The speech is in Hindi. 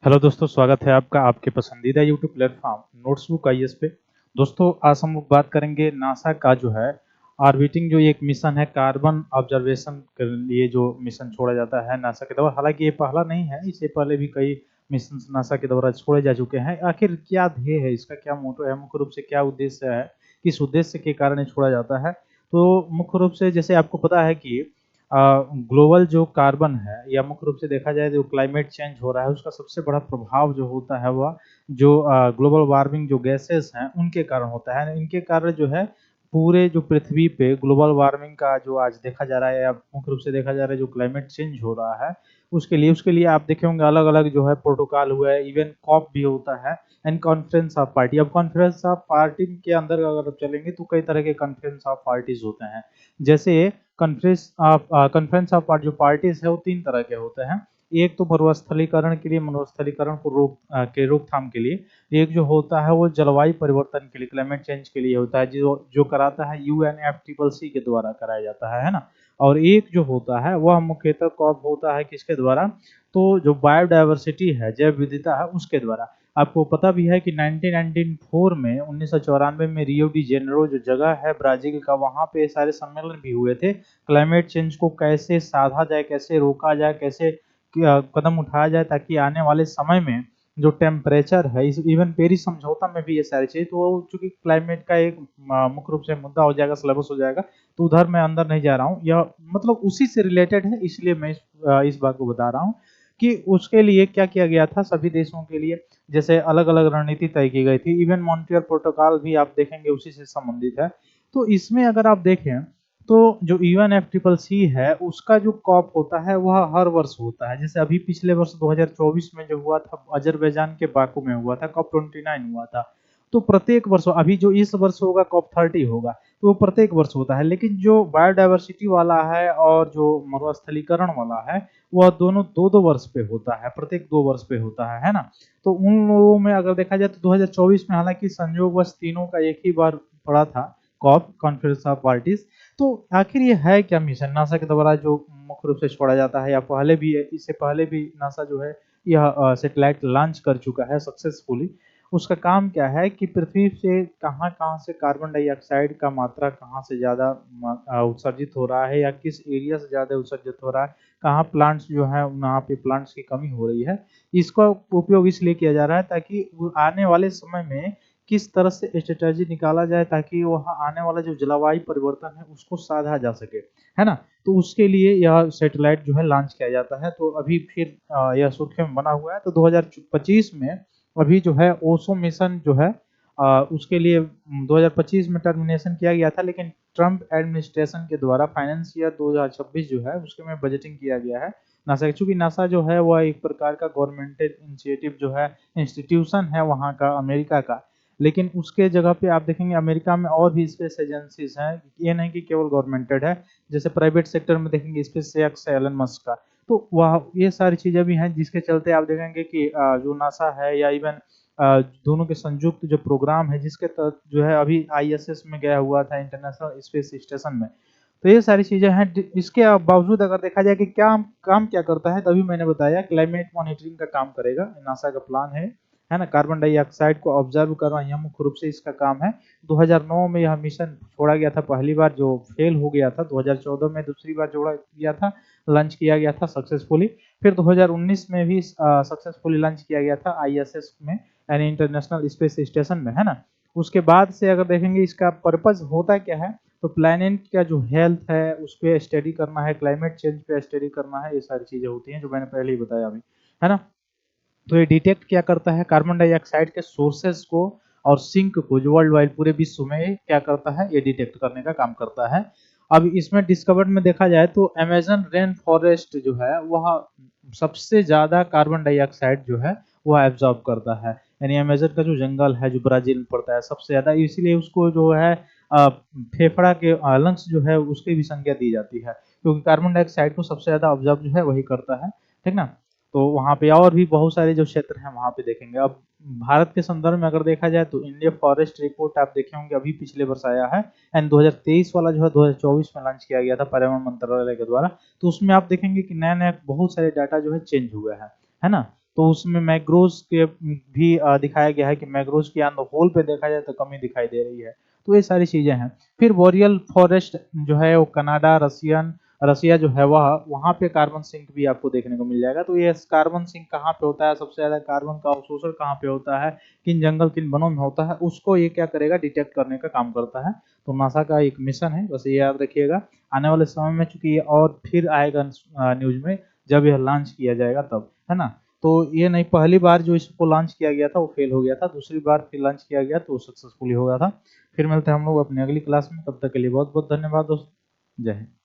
हेलो दोस्तों, स्वागत है आपका आपके पसंदीदा यूट्यूब प्लेटफॉर्म नोट्सबुक आईएएस पे। दोस्तों, आज हम लोग बात करेंगे नासा का जो है ऑर्बिटिंग जो एक मिशन है, कार्बन ऑब्जर्वेशन के लिए जो मिशन छोड़ा जाता है नासा के द्वारा। हालांकि ये पहला नहीं है, इससे पहले भी कई मिशन नासा के द्वारा छोड़े जा चुके हैं। आखिर क्या ध्येय है इसका, क्या मोटो है, मुख्य रूप से क्या उद्देश्य है, किस उद्देश्य के कारण ये छोड़ा जाता है? तो मुख्य रूप से जैसे आपको पता है कि ग्लोबल जो कार्बन है या मुख्य रूप से देखा जाए जो क्लाइमेट चेंज हो रहा है, उसका सबसे बड़ा प्रभाव जो होता है वह जो ग्लोबल वार्मिंग जो गैसेस हैं उनके कारण होता है। इनके कारण जो है पूरे जो पृथ्वी पे ग्लोबल वार्मिंग का जो आज देखा जा रहा है या मुख्य रूप से देखा जा रहा है जो क्लाइमेट चेंज हो रहा है, उसके लिए आप देखे होंगे अलग अलग जो है प्रोटोकॉल हुआ है, इवन कॉप भी होता है एंड कॉन्फ्रेंस ऑफ पार्टी। अब कॉन्फ्रेंस ऑफ पार्टी के अंदर अगर आप चलेंगे तो कई तरह के कॉन्फ्रेंस ऑफ पार्टीज होते हैं। जैसे कॉन्फ्रेंस ऑफ जो पार्टीज है वो तीन तरह के होते हैं। एक तो मरुस्थलीकरण के लिए, मरुस्थलीकरण को रोकथाम के लिए। एक जो होता है वो जलवायु परिवर्तन के लिए, क्लाइमेट चेंज के लिए होता है, जो जो कराता है UNFCCC के द्वारा कराया जाता है ना। और एक जो होता है वह मुख्यतः कॉप होता है किसके द्वारा? तो जो बायोडायवर्सिटी है, जैव विविधता है, उसके द्वारा। आपको पता भी है कि 1994 में 1994 में रियो डी जेनेरो जो जगह है ब्राजील का, वहां पे सारे सम्मेलन भी हुए थे। क्लाइमेट चेंज को कैसे साधा जाए, कैसे रोका जाए, कैसे कदम उठाया जाए ताकि आने वाले समय में जो टेम्परेचर है, इस इवन पेरिस समझौता में भी ये सारी चीज, तो चूंकि क्लाइमेट का एक मुख्य रूप से मुद्दा हो जाएगा, सिलेबस हो जाएगा, तो उधर मैं अंदर नहीं जा रहा हूँ। यह मतलब उसी से रिलेटेड है, इसलिए मैं इस बात को बता रहा हूँ कि उसके लिए क्या किया गया था सभी देशों के लिए। जैसे अलग अलग रणनीति तय की गई थी, इवन मॉन्ट्रियल प्रोटोकॉल भी आप देखेंगे उसी से संबंधित है। तो इसमें अगर आप देखें तो जो UNFCCC है उसका जो कॉप होता है वह हर वर्ष होता है। जैसे अभी पिछले वर्ष 2024 में जो हुआ था अजरबैजान के बाकू में हुआ था, COP29 हुआ था। तो प्रत्येक वर्ष, अभी जो इस वर्ष होगा COP30 होगा, तो वो प्रत्येक वर्ष होता है। लेकिन जो बायोडायवर्सिटी वाला है और जो मरुस्थलीकरण वाला है, वह दोनों दो दो वर्ष पे होता है, प्रत्येक 2 वर्ष पे होता है ना। तो उन लोगों में अगर देखा जाए तो 2024 में हालांकि संयोगवश तीनों का एक ही बार पड़ा था, कॉप कॉन्फ्रेंस ऑफ पार्टीज। तो आखिर ये है क्या मिशन नासा के द्वारा जो मुख्य रूप से छोड़ा जाता है, या पहले भी इससे पहले भी नासा जो है यह सैटेलाइट लॉन्च कर चुका है सक्सेसफुली। उसका काम क्या है कि पृथ्वी से कहाँ कहाँ से कार्बन डाइऑक्साइड का मात्रा कहाँ से ज़्यादा उत्सर्जित हो रहा है, या किस एरिया से ज़्यादा उत्सर्जित हो रहा है, कहाँ प्लांट्स जो है वहाँ पे प्लांट्स की कमी हो रही है। इसका उपयोग इसलिए किया जा रहा है ताकि आने वाले समय में किस तरह से स्ट्रेटजी निकाला जाए ताकि वह आने वाला जो जलवायु परिवर्तन है उसको साधा जा सके, है ना। तो उसके लिए यह सैटेलाइट जो है लॉन्च किया जाता है। तो अभी फिर यह सुर्खियों में बना हुआ है। तो 2025 में अभी जो है ओसो मिशन जो है उसके लिए 2025 में टर्मिनेशन किया गया था, लेकिन ट्रम्प एडमिनिस्ट्रेशन के द्वारा फाइनेंस ईयर 2026 जो है उसके में बजटिंग किया गया है नासा। चूंकि नासा जो है वह एक प्रकार का गवर्नमेंटेड इनिशिएटिव जो है, इंस्टीट्यूशन है वहाँ का, अमेरिका का। लेकिन उसके जगह पे आप देखेंगे अमेरिका में और भी स्पेस एजेंसीज हैं, ये नहीं कि केवल गवर्नमेंटेड है। जैसे प्राइवेट सेक्टर में देखेंगे स्पेस एक्स है एलन मस्क का। तो वह ये सारी चीजें भी हैं जिसके चलते आप देखेंगे कि जो नासा है या इवन दोनों के संयुक्त जो प्रोग्राम है जिसके तहत जो है अभी ISS में गया हुआ था, इंटरनेशनल स्पेस स्टेशन में। तो ये सारी चीजें हैं। इसके बावजूद अगर देखा जाए कि क्या काम क्या करता है, तभी मैंने बताया क्लाइमेट मॉनिटरिंग का काम करेगा, नासा का प्लान है ना। कार्बन डाइऑक्साइड को ऑब्जर्व करना यह मुख्य रूप से इसका काम है। 2009 में यह मिशन छोड़ा गया था पहली बार, जो फेल हो गया था। 2014 में दूसरी बार जोड़ा गया था, लॉन्च किया गया था सक्सेसफुली। फिर 2019 में भी सक्सेसफुली लॉन्च किया गया था ISS में, यानी इंटरनेशनल स्पेस स्टेशन में, है ना। उसके बाद से अगर देखेंगे इसका पर्पज होता क्या है, तो प्लैनेट का जो हेल्थ है उस पर स्टडी करना है, क्लाइमेट चेंज पे स्टडी करना है, ये सारी चीजें होती हैं जो मैंने पहले ही बताया अभी, है ना। तो ये डिटेक्ट क्या करता है, कार्बन डाइऑक्साइड के सोर्सेस को और सिंक को, जो वर्ल्ड वाइड पूरे विश्व में क्या करता है, ये डिटेक्ट करने का काम करता है। अब इसमें डिस्कवर्ड में देखा जाए तो अमेजन रेन फॉरेस्ट जो है वह सबसे ज्यादा कार्बन डाइऑक्साइड जो है वह एब्जॉर्ब करता है। यानी अमेजन का जो जंगल है जो ब्राजील में पड़ता है सबसे ज्यादा, इसीलिए उसको जो है फेफड़ा के लंग्स जो है उसकी भी संज्ञा दी जाती है, क्योंकि कार्बन डाइऑक्साइड को सबसे ज्यादा ऑब्जर्व जो है वही करता है, ठीक ना। तो वहाँ पे और भी बहुत सारे जो क्षेत्र हैं वहाँ पे देखेंगे। अब भारत के संदर्भ में अगर देखा जाए तो इंडिया फॉरेस्ट रिपोर्ट आप देखे होंगे अभी पिछले वर्ष आया है, एंड 2023 वाला जो है 2024 में लॉन्च किया गया था पर्यावरण मंत्रालय के द्वारा। तो उसमें आप देखेंगे कि नया नया बहुत सारे डाटा जो है चेंज हुए हैं, है ना। तो उसमें मैक्रोज के भी दिखाया गया है कि मैक्रोज की ऑन द होल पे देखा जाए तो कमी दिखाई दे रही है। तो ये सारी चीजें हैं। फिर बोरियल फॉरेस्ट जो है वो कनाडा, रसिया जो है वह वहाँ पे कार्बन सिंक भी आपको देखने को मिल जाएगा। तो ये कार्बन सिंक कहाँ पे होता है, सबसे ज्यादा कार्बन का अवशोषण कहाँ पे होता है, किन जंगल किन वनों में होता है, उसको ये क्या करेगा, डिटेक्ट करने का काम करता है। तो नासा का एक मिशन है, बस ये याद रखिएगा। आने वाले समय में चूंकि ये और फिर आएगा न्यूज में, जब यह लॉन्च किया जाएगा तब, है ना। तो ये नहीं, पहली बार जो इसको लॉन्च किया गया था वो फेल हो गया था, दूसरी बार फिर लॉन्च किया गया तो सक्सेसफुली हो गया था। फिर मिलते हैं हम लोग अपनी अगली क्लास में, तब तक के लिए बहुत बहुत धन्यवाद दोस्तों। जय हिंद।